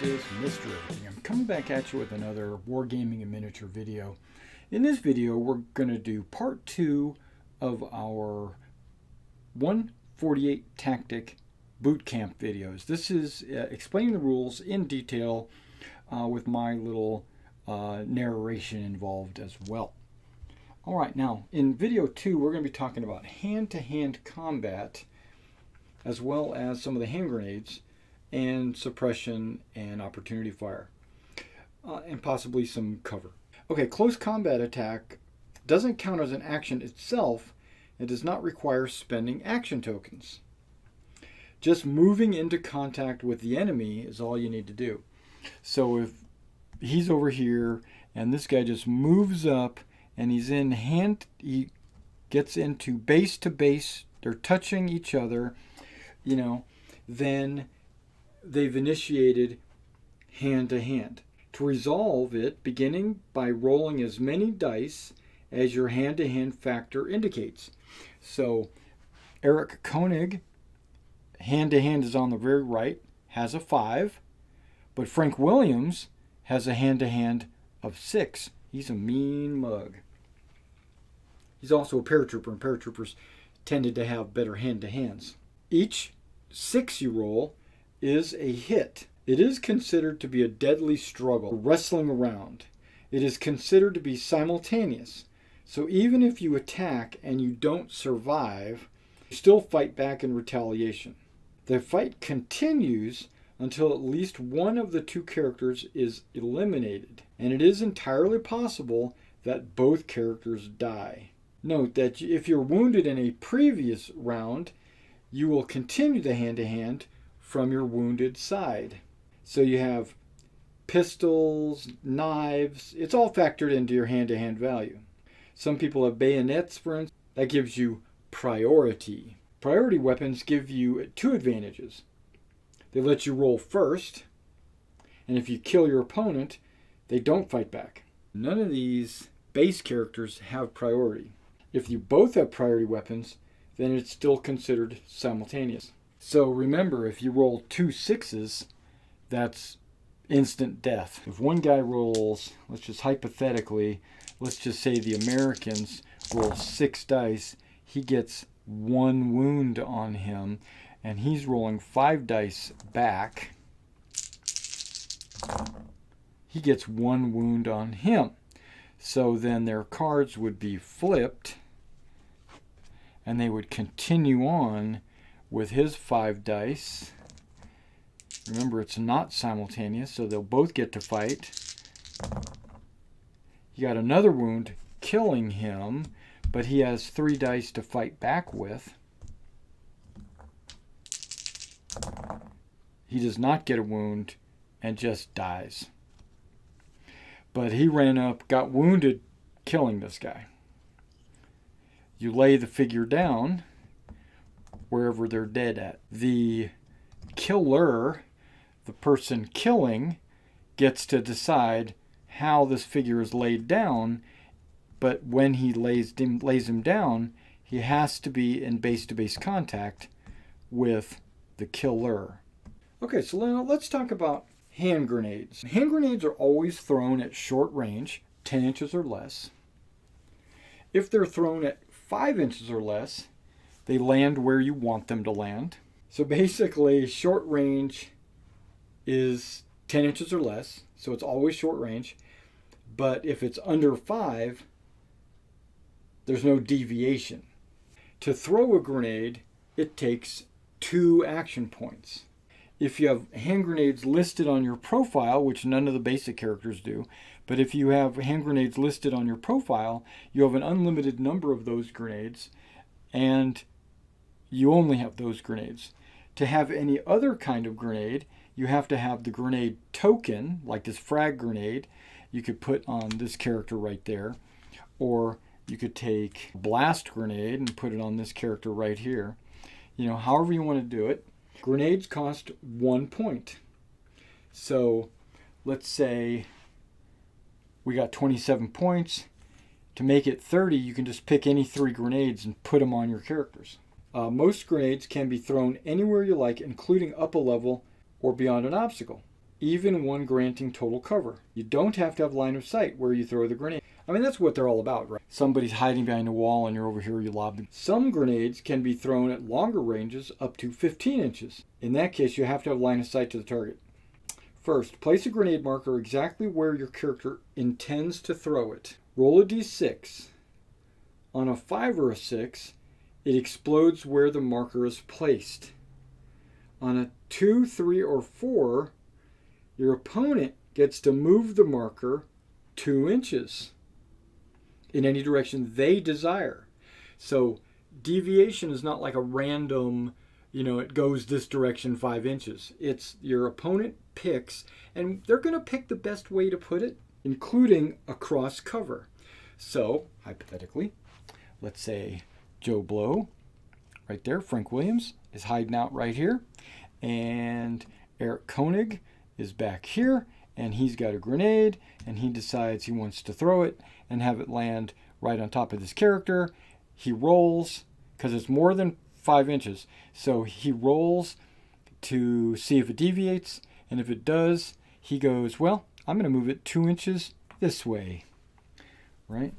this is Mr. Everything. I'm coming back at you with another Wargaming and miniature video. In this video, we're going to do part 2 of our 148 Tactic boot camp videos. This is explaining the rules in detail with my little narration involved as well. Alright, now in video 2, we're going to be talking about hand-to-hand combat as well as some of the hand grenades and suppression and opportunity fire, and possibly some cover. Okay, close combat attack doesn't count as an action itself and does not require spending action tokens. Just moving into contact with the enemy is all you need to do. So if he's over here and this guy just moves up and he gets into base to base, they're touching each other, then they've initiated hand-to-hand. To resolve it, beginning by rolling as many dice as your hand-to-hand factor indicates. So Eric Koenig, hand-to-hand is on the very right, has a 5, but Frank Williams has a hand-to-hand of 6. He's a mean mug. He's also a paratrooper, and paratroopers tended to have better hand-to-hands. Each 6 you roll is a hit. It is considered to be a deadly struggle, wrestling around. It is considered to be simultaneous. So even if you attack and you don't survive, you still fight back in retaliation. The fight continues until at least one of the two characters is eliminated, and it is entirely possible that both characters die. Note that if you're wounded in a previous round, you will continue the hand-to-hand from your wounded side. So you have pistols, knives, it's all factored into your hand-to-hand value. Some people have bayonets, for instance. That gives you priority. Priority weapons give you 2 advantages. They let you roll first, and if you kill your opponent, they don't fight back. None of these base characters have priority. If you both have priority weapons, then it's still considered simultaneous. So remember, if you roll 2 6s, that's instant death. If one guy rolls, let's just hypothetically, let's just say the Americans roll 6 dice, he gets 1 wound on him, and he's rolling 5 dice back, he gets 1 wound on him. So then their cards would be flipped, and they would continue on with his 5 dice. Remember, it's not simultaneous, so they'll both get to fight. He got another wound, killing him, but he has 3 dice to fight back with. He does not get a wound and just dies. But he ran up, got wounded, killing this guy. You lay the figure down wherever they're dead at. The killer, the person killing, gets to decide how this figure is laid down, but when he lays him down, he has to be in base-to-base contact with the killer. Okay, so now let's talk about hand grenades. Hand grenades are always thrown at short range, 10 inches or less. If they're thrown at 5 inches or less, they land where you want them to land. So basically, short range is 10 inches or less, so it's always short range. But if it's under 5, there's no deviation. To throw a grenade, it takes 2 action points. If you have hand grenades listed on your profile, which none of the basic characters do, but if you have hand grenades listed on your profile, you have an unlimited number of those grenades, and you only have those grenades. To have any other kind of grenade, you have to have the grenade token, like this frag grenade, you could put on this character right there, or you could take a blast grenade and put it on this character right here. However you want to do it. Grenades cost 1 point. So let's say we got 27 points. To make it 30, you can just pick any 3 grenades and put them on your characters. Most grenades can be thrown anywhere you like, including up a level or beyond an obstacle. even one granting total cover. You don't have to have line of sight where you throw the grenade. I mean, that's what they're all about, right? Somebody's hiding behind a wall and you're over here, you lob them. Some grenades can be thrown at longer ranges up to 15 inches. In that case, you have to have line of sight to the target. First, place a grenade marker exactly where your character intends to throw it. Roll a d6. On a 5 or a 6, it explodes where the marker is placed. On a 2, 3, or 4, your opponent gets to move the marker 2 inches in any direction they desire. So deviation is not like a random, it goes this direction 5 inches. It's your opponent picks, and they're going to pick the best way to put it, including across cover. So, hypothetically, let's say Joe Blow, right there, Frank Williams, is hiding out right here, and Eric Koenig is back here, and he's got a grenade, and he decides he wants to throw it and have it land right on top of this character. He rolls, because it's more than 5 inches, so he rolls to see if it deviates, and if it does, he goes, well, I'm going to move it 2 inches this way, right?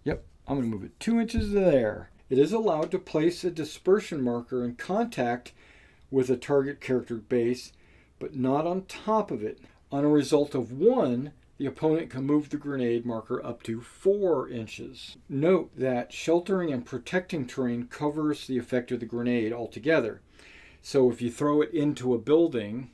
Yep, I'm going to move it 2 inches there. It is allowed to place a dispersion marker in contact with a target character base, but not on top of it. On a result of 1, the opponent can move the grenade marker up to 4 inches. Note that sheltering and protecting terrain covers the effect of the grenade altogether. So if you throw it into a building,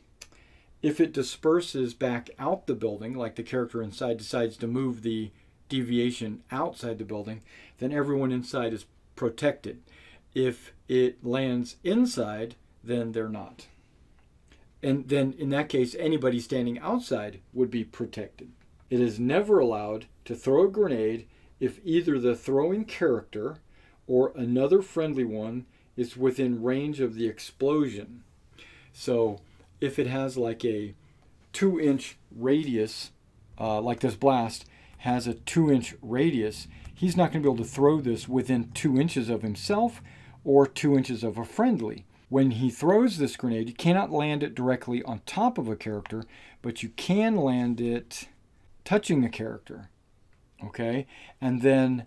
if it disperses back out the building, like the character inside decides to move the deviation outside the building, then everyone inside is protected. If it lands inside, then they're not. And then in that case, anybody standing outside would be protected. It is never allowed to throw a grenade if either the throwing character or another friendly one is within range of the explosion. So if it has like a 2-inch radius, like this blast has a 2-inch radius, he's not going to be able to throw this within 2 inches of himself or 2 inches of a friendly. When he throws this grenade, you cannot land it directly on top of a character, but you can land it touching a character. Okay? And then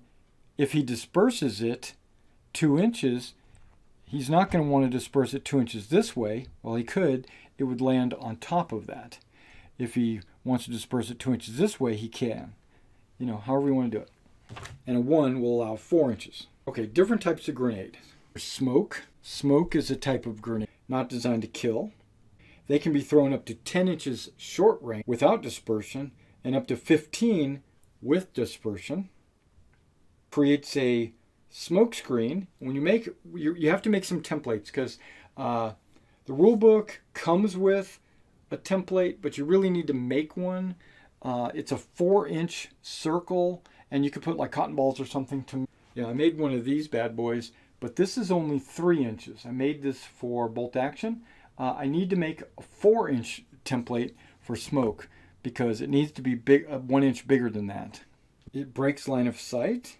if he disperses it 2 inches, he's not going to want to disperse it 2 inches this way. Well, he could. It would land on top of that. If he wants to disperse it 2 inches this way, he can. However you want to do it. And a 1 will allow 4 inches. Okay, different types of grenade. Smoke. Smoke is a type of grenade not designed to kill. They can be thrown up to 10 inches short range without dispersion and up to 15 with dispersion. Creates a smoke screen. When you have to make some templates because the rule book comes with a template, but you really need to make one. It's a 4-inch circle, and you could put like cotton balls or something to. I made one of these bad boys, but this is only 3 inches. I made this for bolt action. I need to make a 4-inch template for smoke because it needs to be 1 inch bigger than that. It breaks line of sight,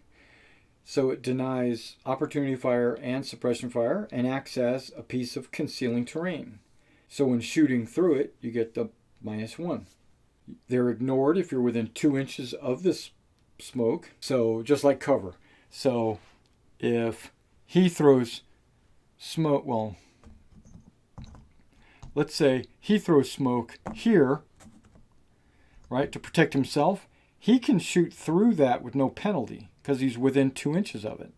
so it denies opportunity fire and suppression fire and acts as a piece of concealing terrain. So when shooting through it, you get the -1. They're ignored if you're within 2 inches of this smoke, so just like cover. So if he throws smoke, well, let's say he throws smoke here, right, to protect himself, he can shoot through that with no penalty because he's within 2 inches of it.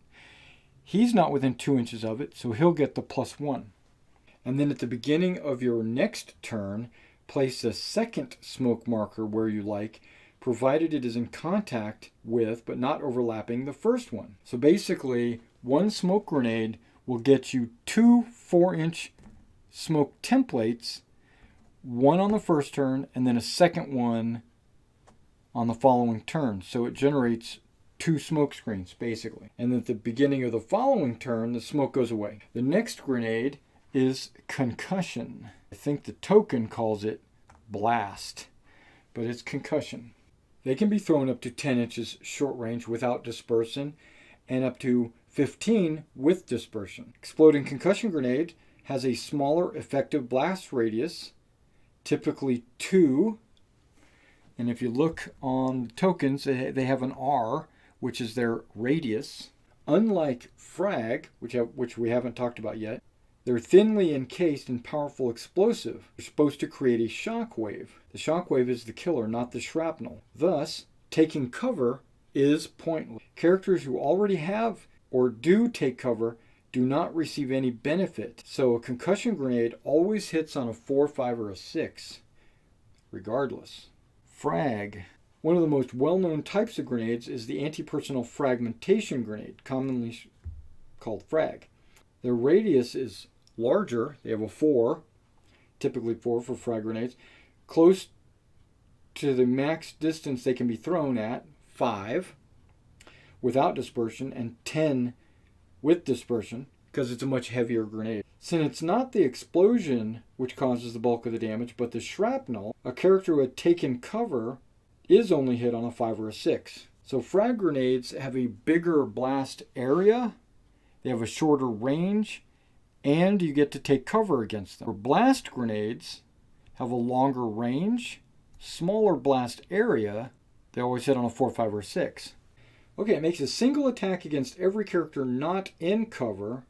He's not within 2 inches of it, so he'll get the +1. And then at the beginning of your next turn, place a second smoke marker where you like, provided it is in contact with but not overlapping the first one. So basically, one smoke grenade will get you 2 4-inch smoke templates, one on the first turn and then a second one on the following turn. So it generates 2 smoke screens basically. And at the beginning of the following turn, the smoke goes away. The next grenade is concussion. I think the token calls it blast, but it's concussion. They can be thrown up to 10 inches short range without dispersion and up to 15 with dispersion. Exploding concussion grenade has a smaller effective blast radius typically 2. And if you look on the tokens, they have an R, which is their radius. Unlike frag, which we haven't talked about yet, they're thinly encased in powerful explosive. They're supposed to create a shock wave. The shock wave is the killer, not the shrapnel. Thus, taking cover is pointless. Characters who already have or do take cover do not receive any benefit. So a concussion grenade always hits on a 4, 5, or a 6, regardless. Frag. One of the most well-known types of grenades is the anti-personnel fragmentation grenade, commonly called frag. Their radius is larger. They have a 4, typically 4 for frag grenades. Close to the max distance they can be thrown at, 5, without dispersion, and 10 with dispersion, because it's a much heavier grenade. Since it's not the explosion which causes the bulk of the damage, but the shrapnel, a character who had taken cover is only hit on a 5 or a 6. So frag grenades have a bigger blast area, they have a shorter range, and you get to take cover against them. For blast grenades have a longer range, smaller blast area, they always hit on a 4, 5, or 6. Okay, it makes a single attack against every character not in cover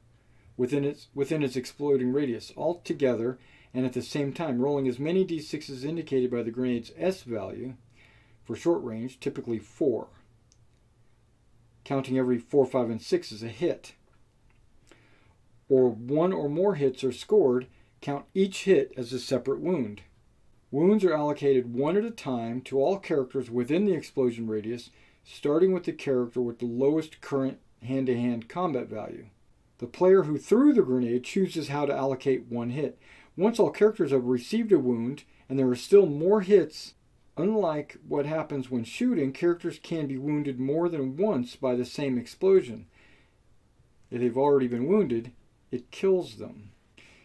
within its exploding radius, all together and at the same time, rolling as many d6 as indicated by the grenade's S value. For short range, typically 4. Counting every 4, 5, and 6 as a hit. Or 1 or more hits are scored, count each hit as a separate wound. Wounds are allocated one at a time to all characters within the explosion radius, starting with the character with the lowest current hand-to-hand combat value. The player who threw the grenade chooses how to allocate one hit. Once all characters have received a wound, and there are still more hits, unlike what happens when shooting, characters can be wounded more than once by the same explosion. If they've already been wounded, it kills them.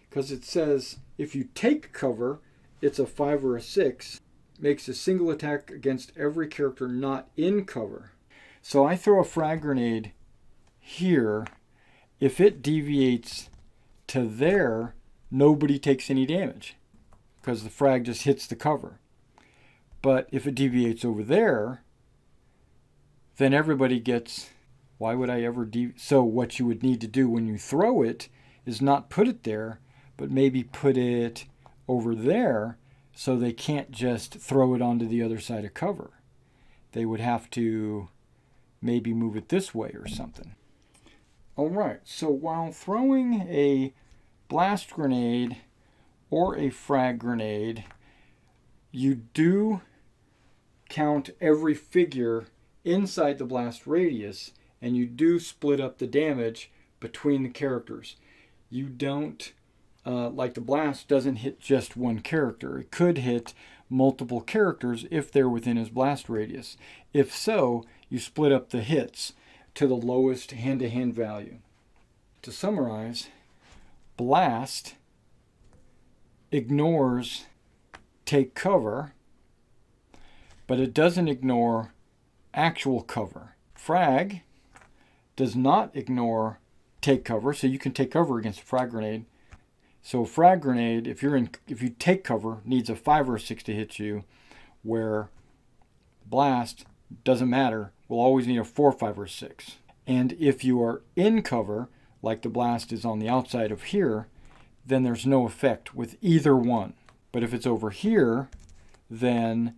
Because it says, if you take cover, it's a 5 or a 6. Makes a single attack against every character not in cover. So I throw a frag grenade here. If it deviates to there, nobody takes any damage, because the frag just hits the cover. But if it deviates over there, then everybody gets, why would I ever so what you would need to do when you throw it is not put it there, but maybe put it over there so they can't just throw it onto the other side of cover. They would have to maybe move it this way or something. All right, so while throwing a blast grenade or a frag grenade, you do count every figure inside the blast radius, and you do split up the damage between the characters. You don't, like the blast doesn't hit just one character. It could hit multiple characters if they're within his blast radius. If so, you split up the hits to the lowest hand-to-hand value. To summarize, blast ignores take cover, but it doesn't ignore actual cover. Frag does not ignore take cover, so you can take cover against a frag grenade. So a frag grenade, if you take cover, needs a 5 or a 6 to hit you, where blast doesn't matter, will always need a 4, 5, or 6. And if you are in cover, like the blast is on the outside of here, then there's no effect with either one. But if it's over here, then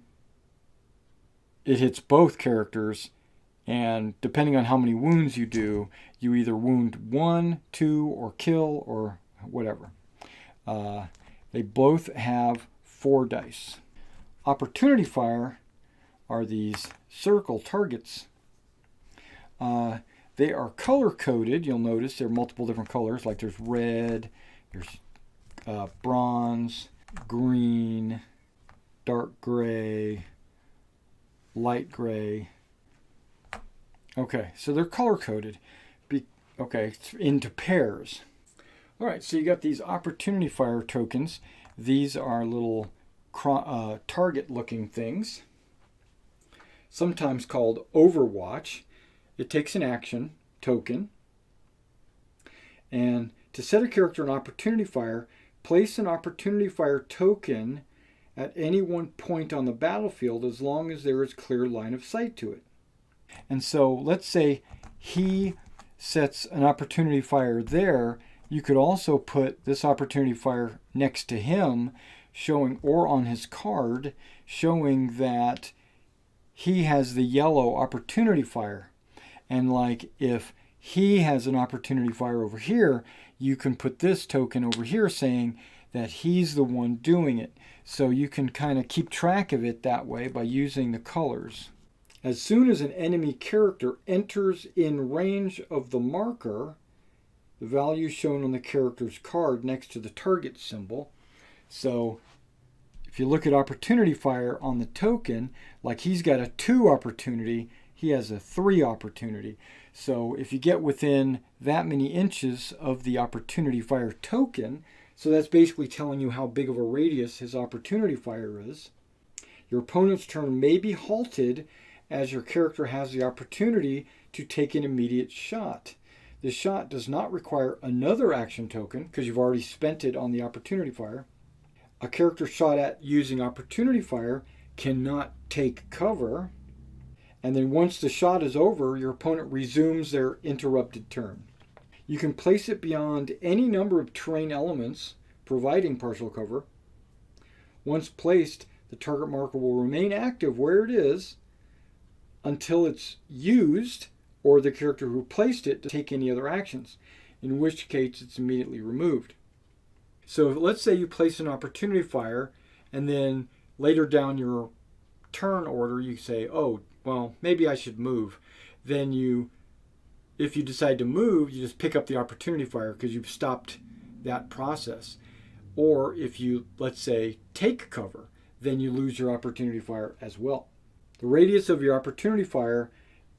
it hits both characters, and depending on how many wounds you do, you either wound 1, 2, or kill, or whatever. They both have 4 dice. Opportunity fire are these circle targets. They are color-coded. You'll notice there are multiple different colors, like there's red, there's bronze, green, dark gray, light gray. Okay, so they're color-coded. Okay, into pairs. All right, so you got these opportunity fire tokens. These are little target-looking things, sometimes called Overwatch. It takes an action token. And to set a character on opportunity fire, place an opportunity fire token at any one point on the battlefield as long as there is clear line of sight to it. And so let's say he sets an opportunity fire there. You could also put this opportunity fire next to him, showing, or on his card, showing that he has the yellow opportunity fire. And like if he has an opportunity fire over here, you can put this token over here saying that he's the one doing it. So you can kind of keep track of it that way by using the colors. As soon as an enemy character enters in range of the marker, the value shown on the character's card next to the target symbol. So if you look at opportunity fire on the token, like he's got a 2 opportunity, he has a 3 opportunity. So if you get within that many inches of the opportunity fire token, so that's basically telling you how big of a radius his opportunity fire is, your opponent's turn may be halted as your character has the opportunity to take an immediate shot. The shot does not require another action token because you've already spent it on the opportunity fire. A character shot at using opportunity fire cannot take cover. And then once the shot is over, your opponent resumes their interrupted turn. You can place it beyond any number of terrain elements, providing partial cover. Once placed, the target marker will remain active where it is until it's used or the character who placed it to take any other actions, in which case it's immediately removed. So let's say you place an opportunity fire and then later down your turn order you say, oh, well, maybe I should move. Then if you decide to move, you just pick up the opportunity fire because you've stopped that process. Or if you, let's say, take cover, then you lose your opportunity fire as well. The radius of your opportunity fire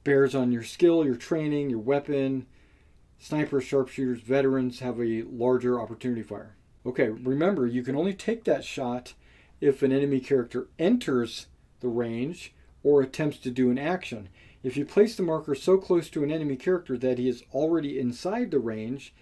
bears on your skill, your training, your weapon. Snipers, sharpshooters, veterans have a larger opportunity fire. Okay, remember, you can only take that shot if an enemy character enters the range or attempts to do an action. If you place the marker so close to an enemy character that he is already inside the range,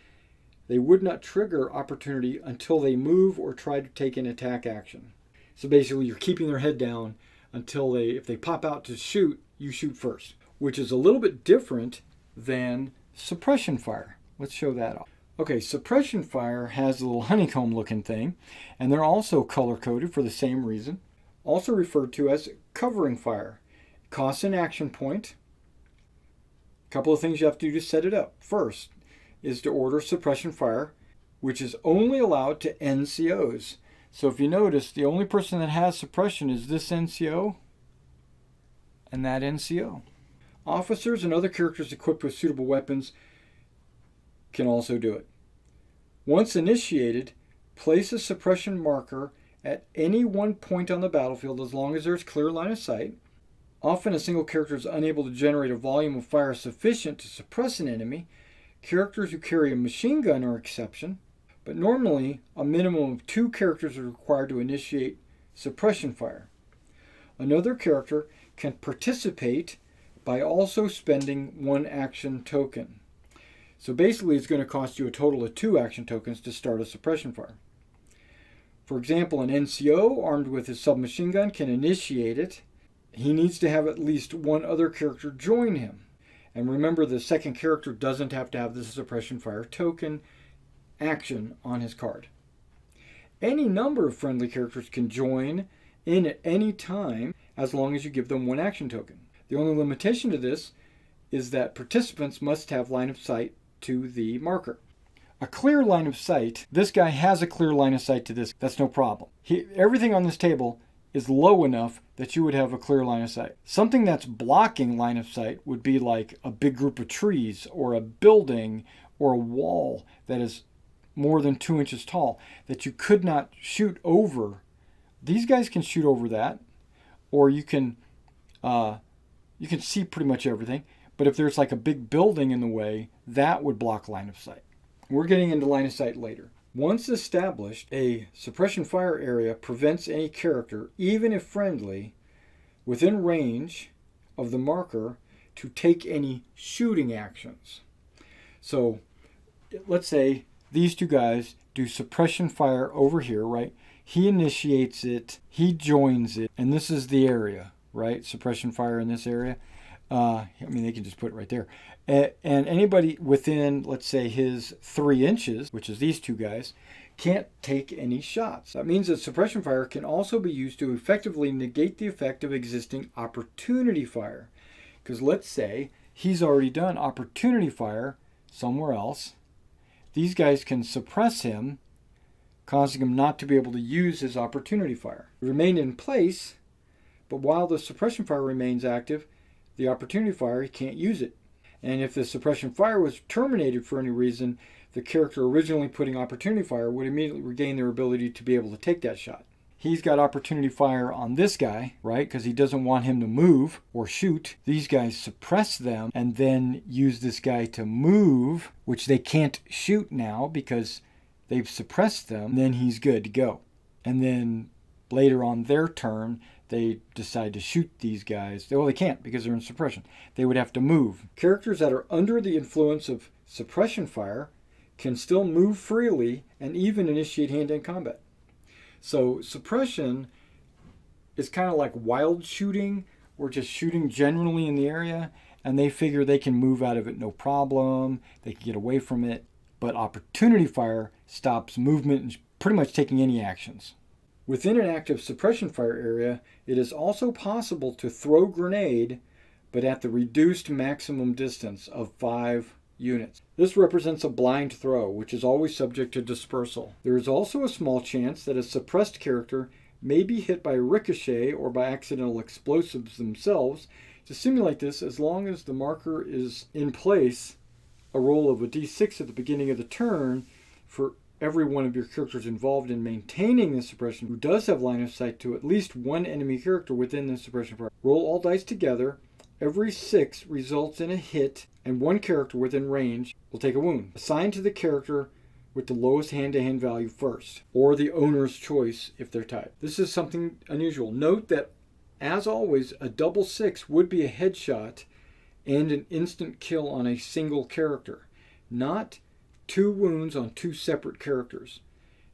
they would not trigger opportunity until they move or try to take an attack action. So basically, you're keeping their head down until if they pop out to shoot, you shoot first, which is a little bit different than suppression fire. Let's show that off. Okay, suppression fire has a little honeycomb looking thing, and they're also color coded for the same reason. Also referred to as covering fire. It costs an action point. A couple of things you have to do to set it up. First is to order suppression fire, which is only allowed to NCOs. So if you notice, the only person that has suppression is this NCO and that NCO. Officers and other characters equipped with suitable weapons can also do it. Once initiated, place a suppression marker at any one point on the battlefield as long as there's clear line of sight. Often a single character is unable to generate a volume of fire sufficient to suppress an enemy. Characters who carry a machine gun are exception, but normally a minimum of 2 characters are required to initiate suppression fire. Another character can participate by also spending 1 action token. So basically it's going to cost you a total of 2 action tokens to start a suppression fire. For example, an NCO armed with his submachine gun can initiate it. He needs to have at least 1 other character join him. And remember, the second character doesn't have to have the suppression fire token action on his card. Any number of friendly characters can join in at any time as long as you give them 1 action token. The only limitation to this is that participants must have line of sight to the marker. A clear line of sight, this guy has a clear line of sight to this, that's no problem. Everything on this table is low enough that you would have a clear line of sight. Something that's blocking line of sight would be like a big group of trees or a building or a wall that is more than 2 inches tall that you could not shoot over. These guys can shoot over that, or you can see pretty much everything. But if there's like a big building in the way, that would block line of sight. We're getting into line of sight later. Once established, a suppression fire area prevents any character, even if friendly, within range of the marker to take any shooting actions. So let's say these 2 guys do suppression fire over here, right? He initiates it, he joins it, and this is the area, right? Suppression fire in this area. I mean, they can just put it right there. And anybody within, let's say, his 3 inches, which is these two guys, can't take any shots. That means that suppression fire can also be used to effectively negate the effect of existing opportunity fire. Because let's say he's already done opportunity fire somewhere else. These guys can suppress him, causing him not to be able to use his opportunity fire. Remain in place, but while the suppression fire remains active, the opportunity fire, he can't use it. And if the suppression fire was terminated for any reason, the character originally putting opportunity fire would immediately regain their ability to be able to take that shot. He's got opportunity fire on this guy, right? Because he doesn't want him to move or shoot. These guys suppress them and then use this guy to move, which they can't shoot now because they've suppressed them. Then he's good to go. And then later on their turn, they decide to shoot these guys. Well, they can't because they're in suppression. They would have to move. Characters that are under the influence of suppression fire can still move freely and even initiate hand-to-hand combat. So suppression is kind of like wild shooting, or just shooting generally in the area, and they figure they can move out of it no problem, they can get away from it. But opportunity fire stops movement and pretty much taking any actions. Within an active suppression fire area, it is also possible to throw grenade, but at the reduced maximum distance of 5 units. This represents a blind throw, which is always subject to dispersal. There is also a small chance that a suppressed character may be hit by ricochet or by accidental explosives themselves. To simulate this, as long as the marker is in place, a roll of a d6 at the beginning of the turn for every one of your characters involved in maintaining the suppression who does have line of sight to at least one enemy character within the suppression fire. Roll all dice together. Every 6 results in a hit, and one character within range will take a wound. Assign to the character with the lowest hand-to-hand value first, or the owner's choice if they're tied. This is something unusual. Note that, as always, a double 6 would be a headshot and an instant kill on a single character, not 2 wounds on 2 separate characters.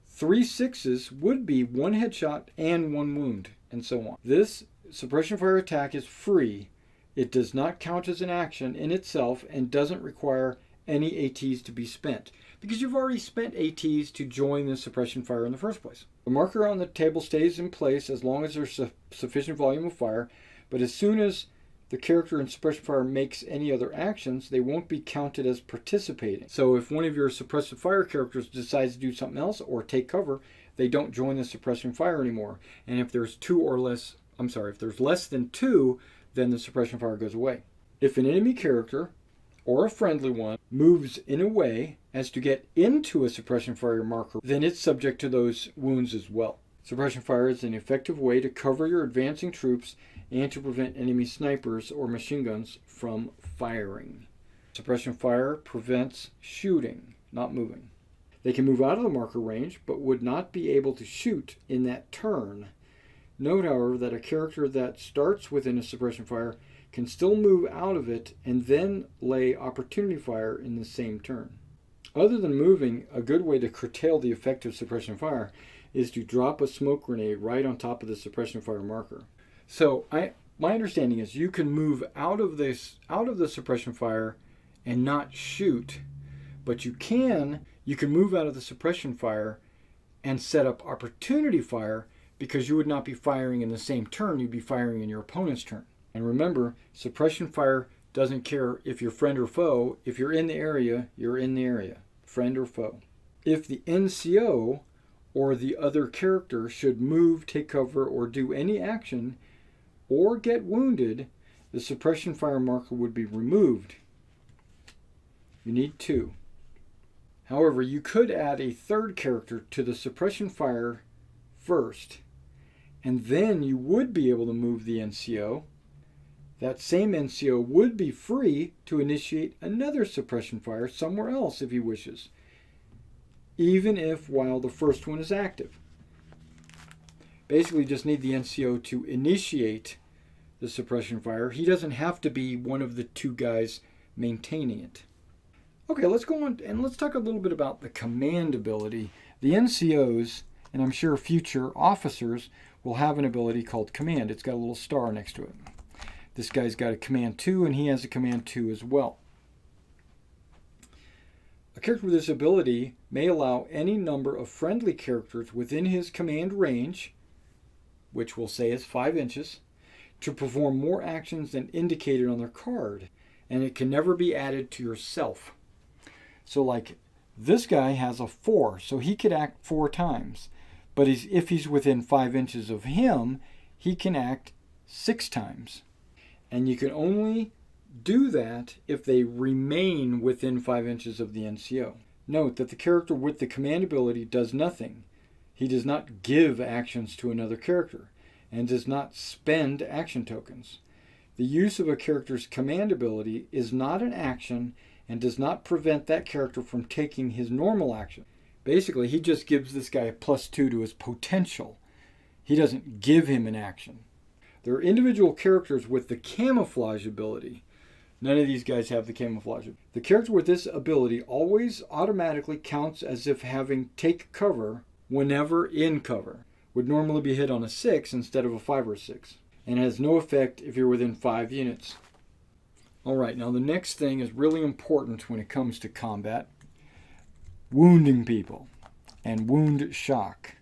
3 6s would be 1 headshot and 1 wound, and so on. This suppression fire attack is free. It does not count as an action in itself and doesn't require any ATs to be spent, because you've already spent ATs to join the suppression fire in the first place. The marker on the table stays in place as long as there's sufficient volume of fire, but as soon as the character in suppression fire makes any other actions, they won't be counted as participating. So if one of your suppressive fire characters decides to do something else or take cover, they don't join the suppression fire anymore. And if there's if there's less than 2, then the suppression fire goes away. If an enemy character, or a friendly one, moves in a way as to get into a suppression fire marker, then it's subject to those wounds as well. Suppression fire is an effective way to cover your advancing troops and to prevent enemy snipers or machine guns from firing. Suppression fire prevents shooting, not moving. They can move out of the marker range, but would not be able to shoot in that turn. Note, however, that a character that starts within a suppression fire can still move out of it and then lay opportunity fire in the same turn. Other than moving, a good way to curtail the effect of suppression fire is to drop a smoke grenade right on top of the suppression fire marker. So my understanding is you can move out of the suppression fire and not shoot, but you can move out of the suppression fire and set up opportunity fire, because you would not be firing in the same turn, you'd be firing in your opponent's turn. And remember, suppression fire doesn't care if you're friend or foe. If you're in the area, you're in the area, friend or foe. If the NCO or the other character should move, take cover, or do any action, or get wounded, the suppression fire marker would be removed. You need 2. However, you could add a third character to the suppression fire first, and then you would be able to move the NCO. That same NCO would be free to initiate another suppression fire somewhere else if he wishes, even if while the first one is active. Basically, you just need the NCO to initiate the suppression fire. He doesn't have to be one of the 2 guys maintaining it. Okay, let's go on and let's talk a little bit about the command ability. The NCOs And I'm sure future officers will have an ability called Command. It's got a little star next to it. This guy's got a Command 2, and he has a Command 2 as well. A character with this ability may allow any number of friendly characters within his command range, which we'll say is 5 inches, to perform more actions than indicated on their card, and it can never be added to yourself. So like this guy has a 4, so he could act 4 times, but if he's within 5 inches of him, he can act 6 times. And you can only do that if they remain within 5 inches of the NCO. Note that the character with the command ability does nothing. He does not give actions to another character and does not spend action tokens. The use of a character's command ability is not an action and does not prevent that character from taking his normal action. Basically, he just gives this guy a +2 to his potential. He doesn't give him an action. There are individual characters with the camouflage ability. None of these guys have the camouflage. The character with this ability always automatically counts as if having take cover whenever in cover. Would normally be hit on a 6 instead of a 5 or a 6. And has no effect if you're within 5 units. Alright, now the next thing is really important when it comes to combat. Wounding people and wound shock.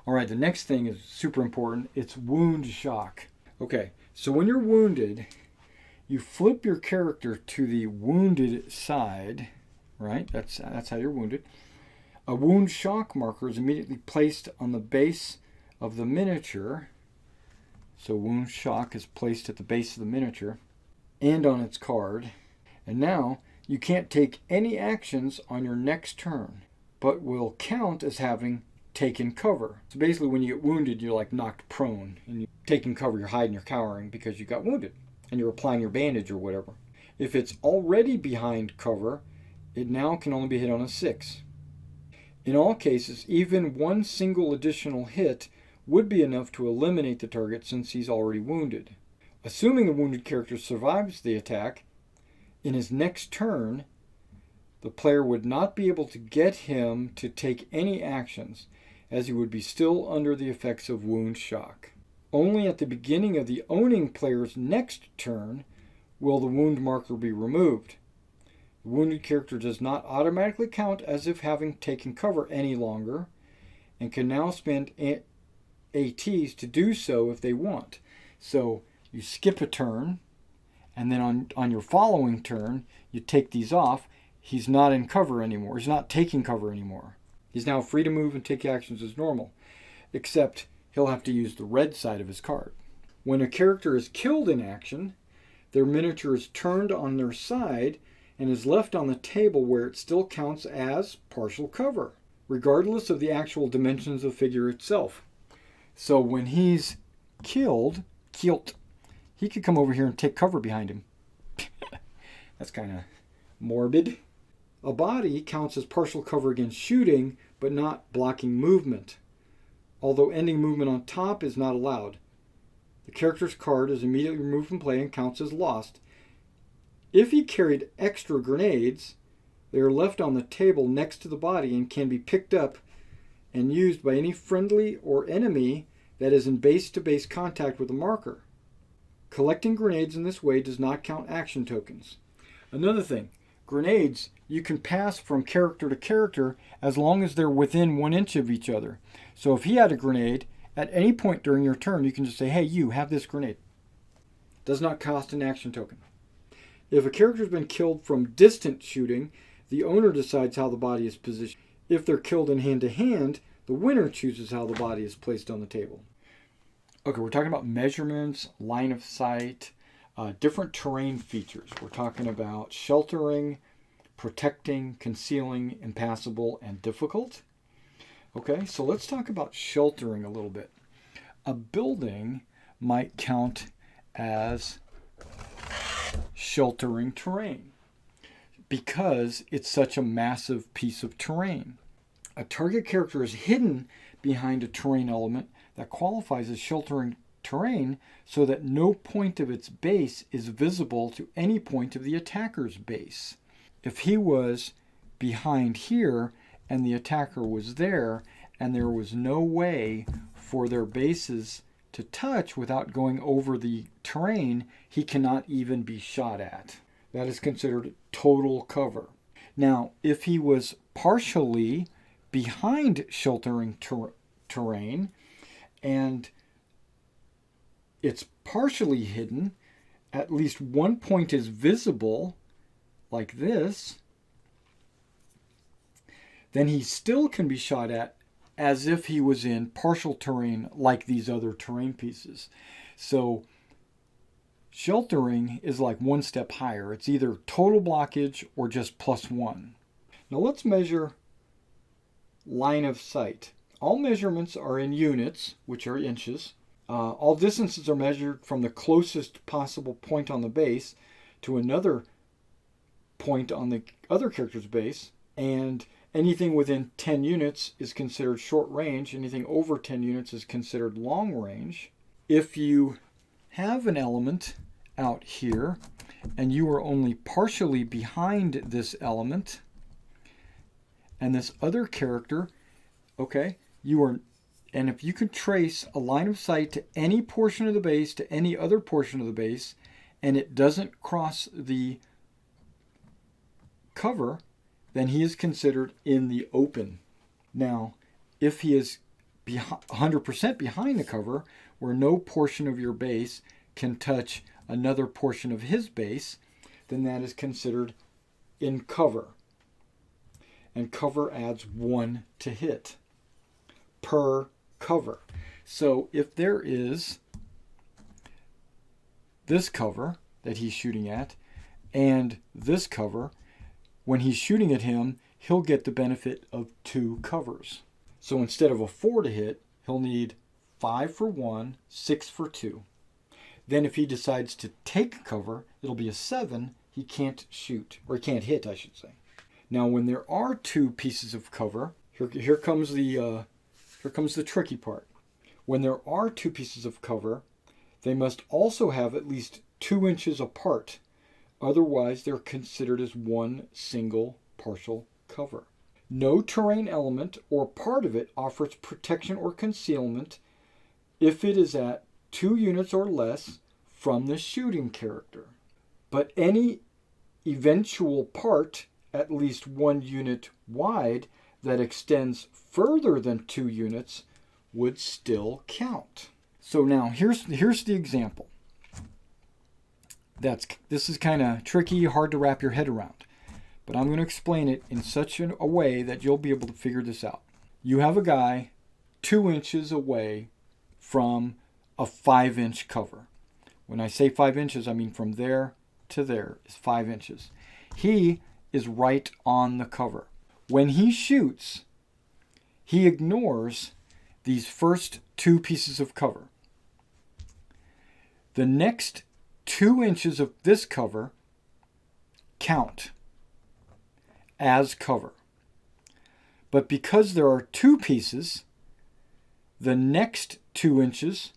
Alright, the next thing is super important. It's wound shock. Okay, so when you're wounded, you flip your character to the wounded side, right? That's how you're wounded. A wound shock marker is immediately placed on the base of the miniature. So wound shock is placed at the base of the miniature and on its card. And now you can't take any actions on your next turn, but will count as having taken cover. So basically when you get wounded, you're like knocked prone, and you're taking cover, you're hiding, you're cowering because you got wounded, and you're applying your bandage or whatever. If it's already behind cover, it now can only be hit on a 6. In all cases, even one single additional hit would be enough to eliminate the target since he's already wounded. Assuming the wounded character survives the attack, in his next turn, the player would not be able to get him to take any actions, as he would be still under the effects of wound shock. Only at the beginning of the owning player's next turn will the wound marker be removed. The wounded character does not automatically count as if having taken cover any longer, and can now spend ATs to do so if they want. So you skip a turn, and then on your following turn, you take these off. He's not in cover anymore. He's not taking cover anymore. He's now free to move and take actions as normal, except he'll have to use the red side of his card. When a character is killed in action, their miniature is turned on their side and is left on the table where it still counts as partial cover, regardless of the actual dimensions of the figure itself. So when he's killed, he could come over here and take cover behind him. That's kind of morbid. A body counts as partial cover against shooting, but not blocking movement, although ending movement on top is not allowed. The character's card is immediately removed from play and counts as lost. If he carried extra grenades, they are left on the table next to the body and can be picked up and used by any friendly or enemy that is in base-to-base contact with the marker. Collecting grenades in this way does not count action tokens. Another thing, grenades you can pass from character to character as long as they're within 1 inch of each other. So if he had a grenade, at any point during your turn, you can just say, hey, you have this grenade. Does not cost an action token. If a character has been killed from distant shooting, the owner decides how the body is positioned. If they're killed in hand-to-hand, the winner chooses how the body is placed on the table. Okay, we're talking about measurements, line of sight, different terrain features. We're talking about sheltering, protecting, concealing, impassable, and difficult. Okay, so let's talk about sheltering a little bit. A building might count as sheltering terrain because it's such a massive piece of terrain. A target character is hidden behind a terrain element that qualifies as sheltering terrain so that no point of its base is visible to any point of the attacker's base. If he was behind here and the attacker was there and there was no way for their bases to touch without going over the terrain, he cannot even be shot at. That is considered total cover. Now, if he was partially behind sheltering terrain and it's partially hidden, at least one point is visible, like this, then he still can be shot at as if he was in partial terrain like these other terrain pieces. So sheltering is like one step higher. It's either total blockage or just +1. Now let's measure line of sight. All measurements are in units, which are inches. All distances are measured from the closest possible point on the base to another point on the other character's base, and anything within 10 units is considered short range. Anything over 10 units is considered long range. If you have an element out here and you are only partially behind this element and this other character, okay, and if you can trace a line of sight to any portion of the base to any other portion of the base and it doesn't cross the cover, then he is considered in the open. Now, if he is 100% behind the cover, where no portion of your base can touch another portion of his base, then that is considered in cover. And cover adds 1 to hit per cover. So if there is this cover that he's shooting at and this cover, when he's shooting at him, he'll get the benefit of 2 covers. So instead of a 4 to hit, he'll need 5 for 1, 6 for 2. Then if he decides to take cover, it'll be a 7. He can't shoot, or he can't hit, I should say. Now when there are 2 pieces of cover, here comes the tricky part. When there are 2 pieces of cover, they must also have at least 2 inches apart. Otherwise, they're considered as one single partial cover. No terrain element or part of it offers protection or concealment if it is at 2 units or less from the shooting character. But any eventual part at least 1 unit wide that extends further than 2 units would still count. So now here's the example. This is kind of tricky, hard to wrap your head around, but I'm going to explain it in such a way that you'll be able to figure this out. You have a guy 2 inches away from a 5-inch cover. When I say 5 inches, I mean from there to there is 5 inches. He is right on the cover. When he shoots, he ignores these first 2 pieces of cover. The next 2 inches of this cover count as cover. But because there are 2 pieces, the next 2 inches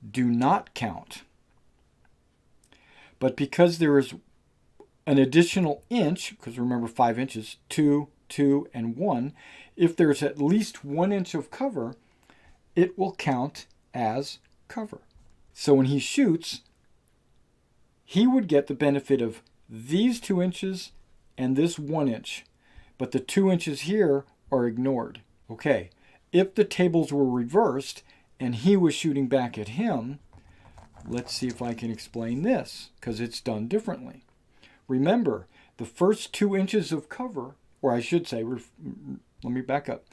do not count. But because there is an additional inch, because remember 5 inches, 2, 2, and 1, if there's at least 1 inch of cover, it will count as cover. So when he shoots, he would get the benefit of these 2 inches and this 1 inch, but the 2 inches here are ignored. Okay, if the tables were reversed and he was shooting back at him, let's see if I can explain this, because it's done differently. Remember, the first 2 inches of cover, or I should say, let me back up.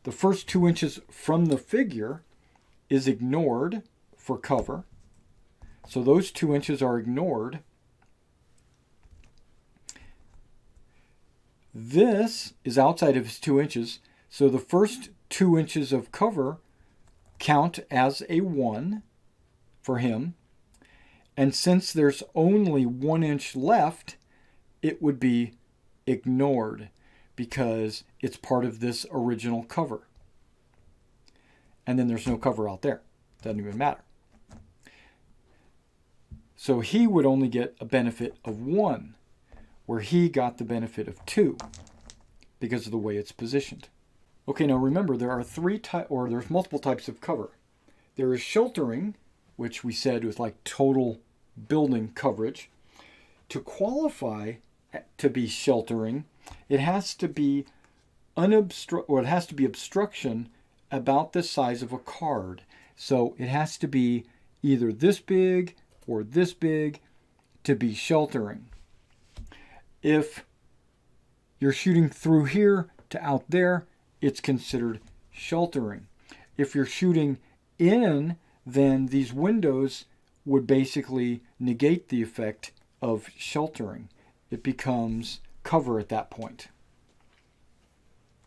The first 2 inches from the figure is ignored for cover. So those 2 inches are ignored. This is outside of his 2 inches. So the first 2 inches of cover count as a 1 for him. And since there's only 1 inch left, it would be ignored because it's part of this original cover. And then there's no cover out there. Doesn't even matter. So he would only get a benefit of 1, where he got the benefit of 2 because of the way it's positioned. Okay, now remember there are there's multiple types of cover. There is sheltering, which we said was like total building coverage. To qualify to be sheltering, it has to be obstruction about the size of a card. So it has to be either this big or this big to be sheltering. If you're shooting through here to out there, it's considered sheltering. If you're shooting in, then these windows would basically negate the effect of sheltering. It becomes cover at that point.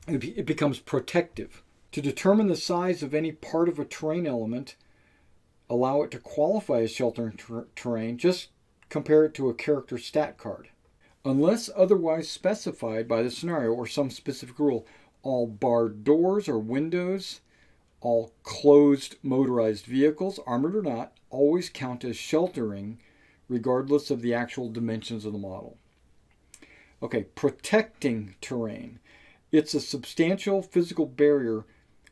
It becomes protective. To determine the size of any part of a terrain element, allow it to qualify as sheltering terrain, just compare it to a character stat card. Unless otherwise specified by the scenario or some specific rule, all barred doors or windows, all closed motorized vehicles, armored or not, always count as sheltering regardless of the actual dimensions of the model. Okay, protecting terrain. It's a substantial physical barrier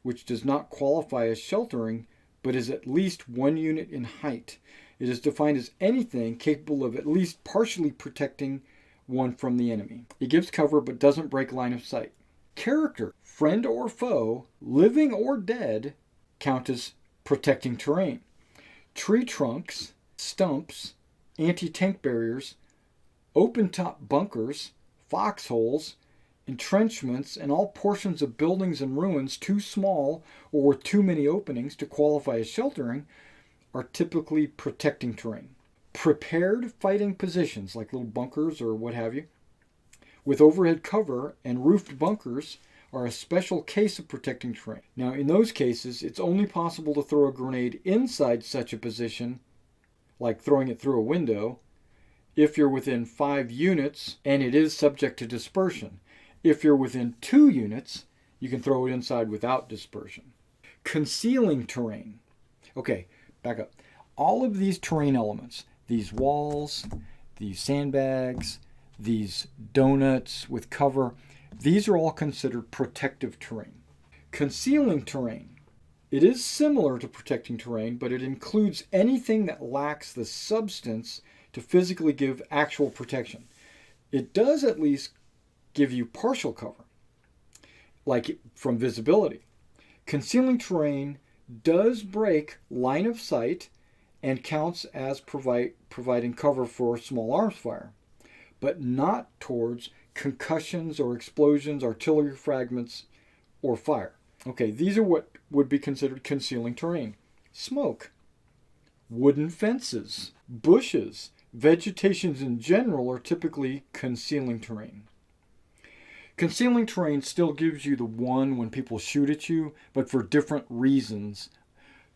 which does not qualify as sheltering but is at least 1 unit in height. It is defined as anything capable of at least partially protecting one from the enemy. It gives cover but doesn't break line of sight. Character, friend or foe, living or dead, count as protecting terrain. Tree trunks, stumps, anti-tank barriers, open-top bunkers, foxholes, entrenchments, and all portions of buildings and ruins too small or with too many openings to qualify as sheltering are typically protecting terrain. Prepared fighting positions, like little bunkers or what have you, with overhead cover and roofed bunkers are a special case of protecting terrain. Now, in those cases, it's only possible to throw a grenade inside such a position, like throwing it through a window, if you're within 5 units and it is subject to dispersion. If you're within 2 units, you can throw it inside without dispersion. Concealing terrain. Okay, back up. All of these terrain elements, these walls, these sandbags, these donuts with cover, these are all considered protective terrain. Concealing terrain. It is similar to protecting terrain, but it includes anything that lacks the substance to physically give actual protection. It does at least give you partial cover, like from visibility. Concealing terrain does break line of sight and counts as providing cover for small arms fire, but not towards concussions or explosions, artillery fragments, or fire. Okay, these are what would be considered concealing terrain. Smoke, wooden fences, bushes, vegetations in general are typically concealing terrain. Concealing terrain still gives you the one when people shoot at you, but for different reasons.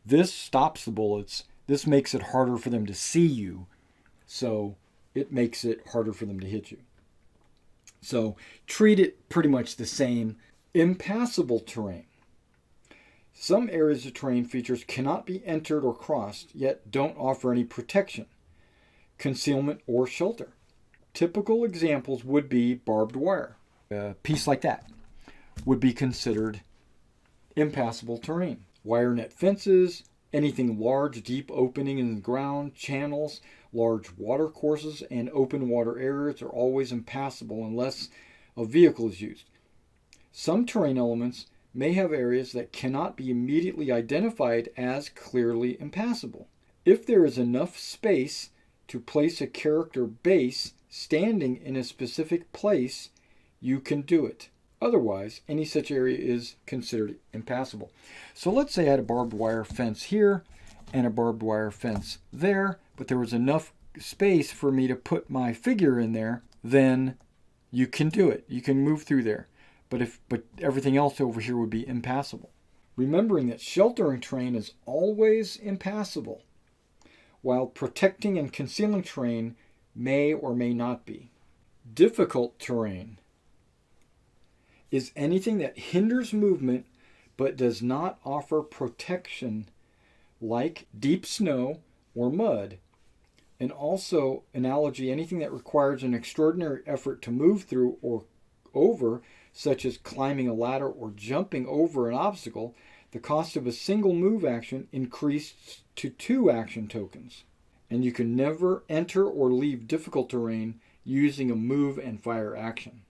This stops the bullets. This makes it harder for them to see you, so it makes it harder for them to hit you. So treat it pretty much the same. Impassable terrain. Some areas of terrain features cannot be entered or crossed, yet don't offer any protection, concealment, or shelter. Typical examples would be barbed wire. A piece like that would be considered impassable terrain. Wire net fences, anything large, deep opening in the ground, channels, large water courses, and open water areas are always impassable unless a vehicle is used. Some terrain elements may have areas that cannot be immediately identified as clearly impassable. If there is enough space to place a character base standing in a specific place, you can do it. Otherwise, any such area is considered impassable. So let's say I had a barbed wire fence here and a barbed wire fence there, but there was enough space for me to put my figure in there, then you can do it. You can move through there. But everything else over here would be impassable. Remembering that sheltering terrain is always impassable, while protecting and concealing terrain may or may not be. Difficult terrain is anything that hinders movement but does not offer protection, like deep snow or mud. And also, analogy, anything that requires an extraordinary effort to move through or over, such as climbing a ladder or jumping over an obstacle, the cost of a single move action increased to 2 action tokens. And you can never enter or leave difficult terrain using a move and fire action.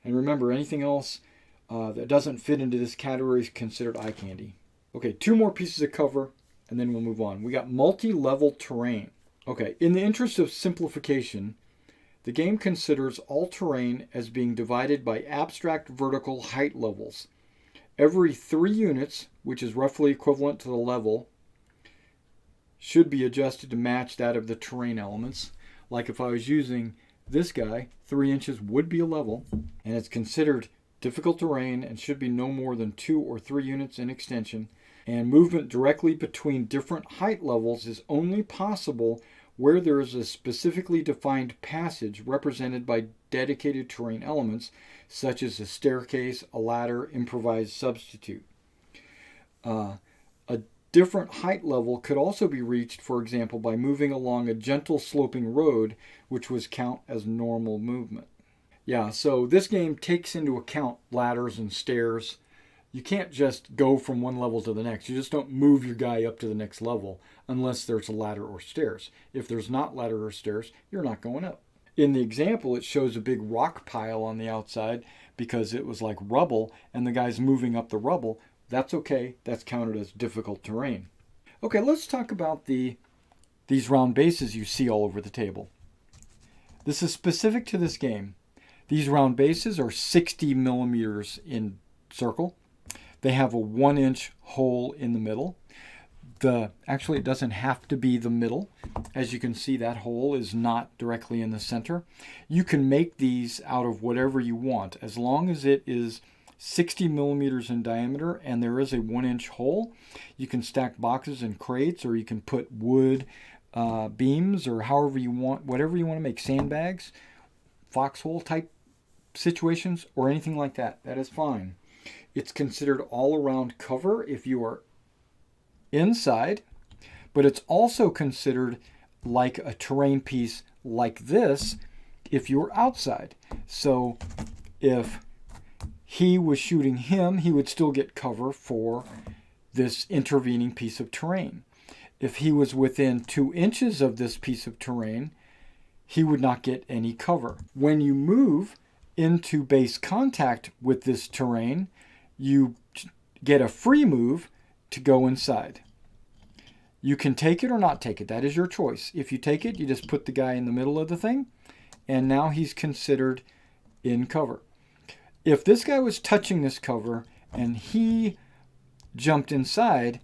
And remember, anything else that doesn't fit into this category is considered eye candy. Okay, 2 more pieces of cover, and then we'll move on. We got multi-level terrain. Okay, in the interest of simplification, the game considers all terrain as being divided by abstract vertical height levels. Every 3 units, which is roughly equivalent to the level, should be adjusted to match that of the terrain elements. Like if I was using this guy, 3 inches would be a level, and it's considered difficult terrain and should be no more than 2 or 3 units in extension. And movement directly between different height levels is only possible where there is a specifically defined passage represented by dedicated terrain elements, such as a staircase, a ladder, improvised substitute. A different height level could also be reached, for example, by moving along a gentle sloping road, which would count as normal movement. Yeah, so this game takes into account ladders and stairs. You can't just go from one level to the next. You just don't move your guy up to the next level unless there's a ladder or stairs. If there's not ladder or stairs, you're not going up. In the example, it shows a big rock pile on the outside because it was like rubble and the guy's moving up the rubble. That's okay. That's counted as difficult terrain. Okay, let's talk about these round bases you see all over the table. This is specific to this game. These round bases are 60 millimeters in circle. They have a 1-inch hole in the middle. Actually, it doesn't have to be the middle. As you can see, that hole is not directly in the center. You can make these out of whatever you want, as long as it is 60 millimeters in diameter and there is a 1-inch hole. You can stack boxes and crates, or you can put wood beams, or however you want, whatever you want to make, sandbags, foxhole type situations, or anything like that. That is fine. It's considered all-around cover if you are inside, but it's also considered like a terrain piece like this if you're outside. So if he was shooting him, he would still get cover for this intervening piece of terrain. If he was within 2 inches of this piece of terrain, he would not get any cover. When you move into base contact with this terrain, you get a free move to go inside. You can take it or not take it. That is your choice. If you take it, you just put the guy in the middle of the thing, and now he's considered in cover. If this guy was touching this cover and he jumped inside,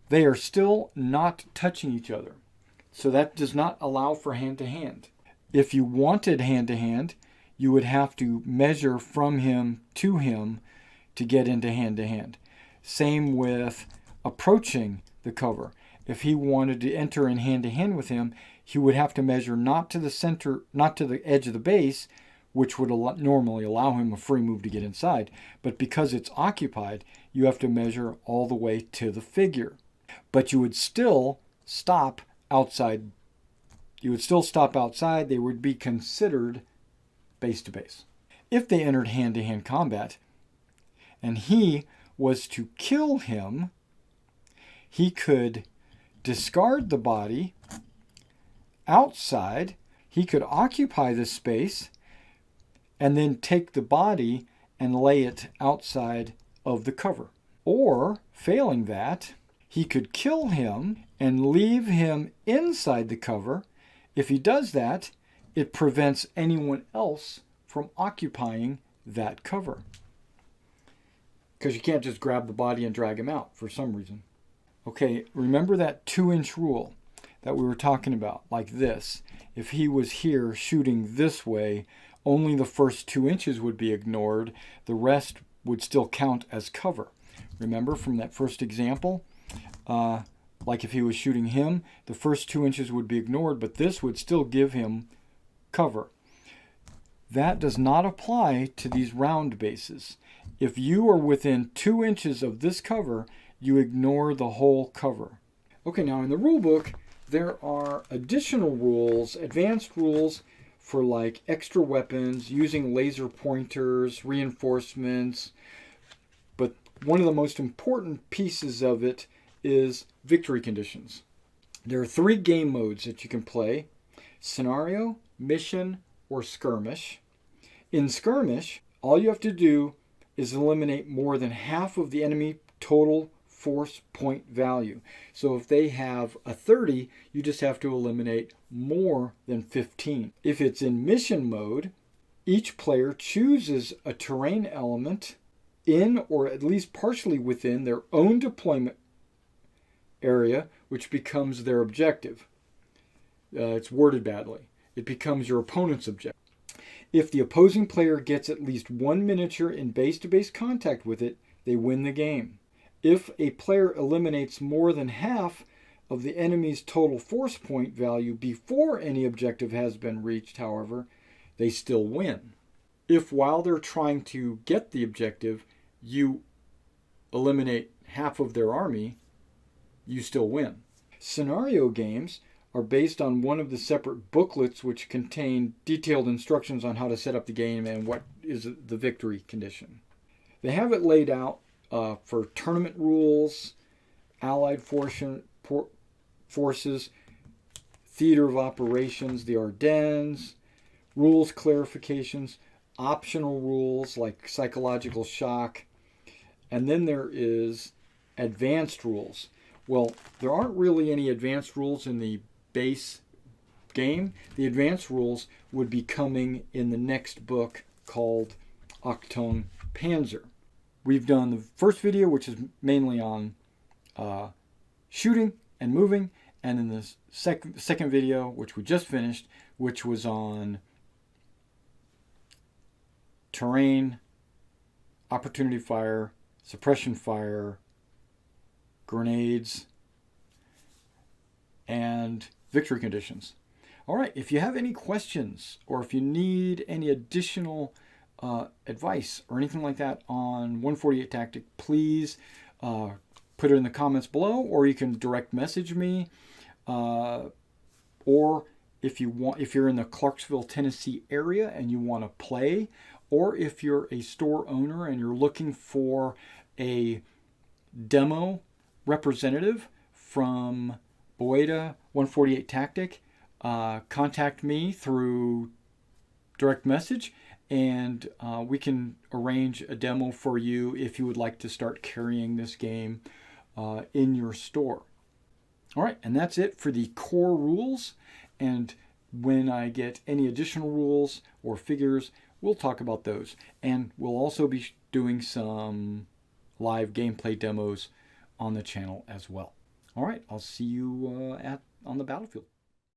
they are still not touching each other. So that does not allow for hand-to-hand. If you wanted hand-to-hand, you would have to measure from him to get into hand-to-hand. Same with approaching the cover. If he wanted to enter in hand-to-hand with him, he would have to measure not to the center, not to the edge of the base, which would normally allow him a free move to get inside. But because it's occupied, you have to measure all the way to the figure. But you would still stop outside. You would still stop outside. They would be considered base to base. If they entered hand-to-hand combat and he was to kill him, he could discard the body outside. He could occupy the space and then take the body and lay it outside of the cover. Or, failing that, he could kill him and leave him inside the cover. If he does that, it prevents anyone else from occupying that cover. Because you can't just grab the body and drag him out for some reason. Okay, remember that 2-inch rule that we were talking about, like this. If he was here shooting this way, only the first 2 inches would be ignored. The rest would still count as cover. Remember from that first example? Like if he was shooting him, the first 2 inches would be ignored, but this would still give him cover. That does not apply to these round bases. If you are within 2 inches of this cover, you ignore the whole cover. Okay, now in the rule book, there are additional rules, advanced rules for like extra weapons, using laser pointers, reinforcements. But one of the most important pieces of it is victory conditions. There are 3 game modes that you can play: scenario, mission, or skirmish. In skirmish, all you have to do is eliminate more than half of the enemy total force point value. So if they have a 30, you just have to eliminate more than 15. If it's in mission mode, each player chooses a terrain element in or at least partially within their own deployment area, which becomes their objective. It's worded badly. It becomes your opponent's objective. If the opposing player gets at least 1 miniature in base-to-base contact with it, they win the game. If a player eliminates more than half of the enemy's total force point value before any objective has been reached, however, they still win. If while they're trying to get the objective, you eliminate half of their army, you still win. Scenario games are based on one of the separate booklets which contain detailed instructions on how to set up the game and what is the victory condition. They have it laid out for tournament rules, allied forces, theater of operations, the Ardennes, rules clarifications, optional rules like psychological shock, and then there is advanced rules. Well, there aren't really any advanced rules in the base game. The advanced rules would be coming in the next book called Achtung Panzer. We've done the first video, which is mainly on shooting and moving, and in the second video, which we just finished, which was on terrain, opportunity fire, suppression fire, grenades, and victory conditions. All right, if you have any questions or if you need any additional advice or anything like that on 148 Tactic, please put it in the comments below, or you can direct message me, or if you're in the Clarksville, Tennessee area and you want to play, or if you're a store owner and you're looking for a demo representative from Boeda 148 Tactic, contact me through direct message, and we can arrange a demo for you if you would like to start carrying this game in your store. All right, and that's it for the core rules. And when I get any additional rules or figures, we'll talk about those. And we'll also be doing some live gameplay demos on the channel as well. All right, I'll see you on the battlefield.